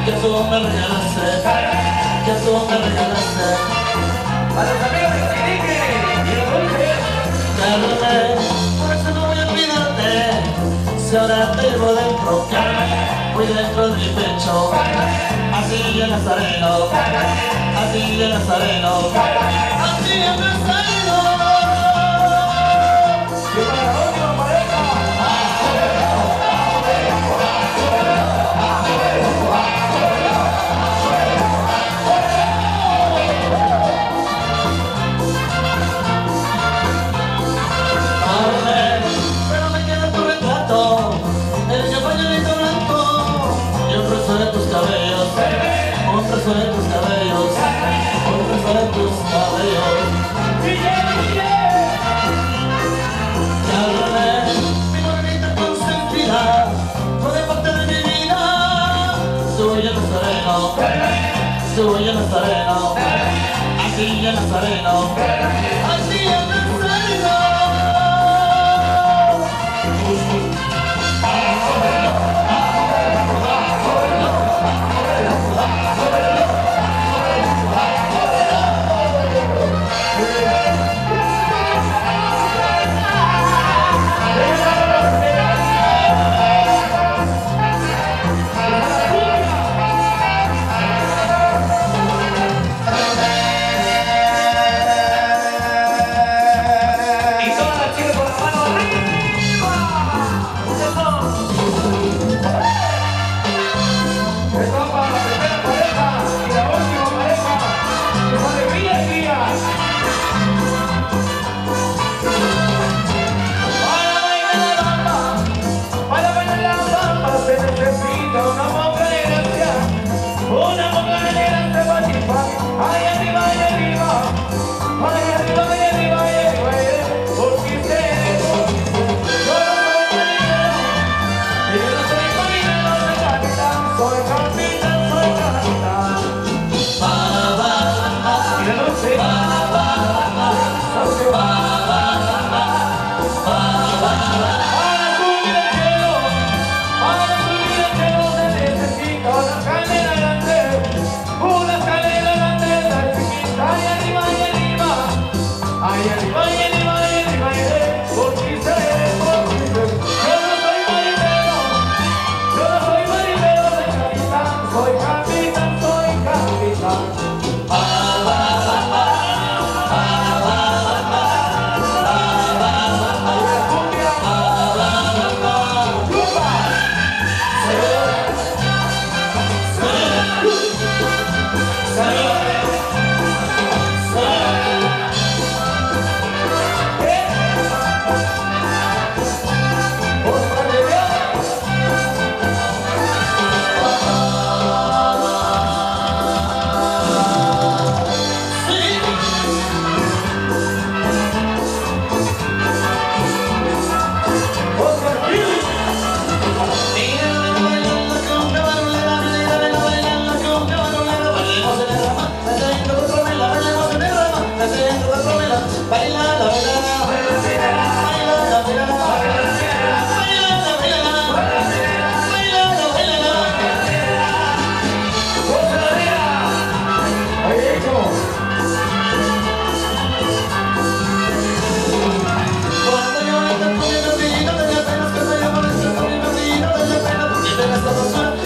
que tú me regalaste, que tú me regalaste. A los amigos de Chirique y los dulces. Perdóname, por eso no voy a olvidarte. Si ahora te llevo dentro, muy dentro de mi pecho. Así el Nazareno, así el Nazareno, así el Nazareno. Y para la última pareja. Pero me queda tu retrato, el caballerito blanco y un trozo de tus cabellos, un trozo de tus cabellos, un trozo de tus cabellos. Háblame, mi morenita consentida, tú eres parte de mi vida. Soy el Nazareno, soy el Nazareno, así el Nazareno, así el Nazareno.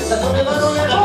Esta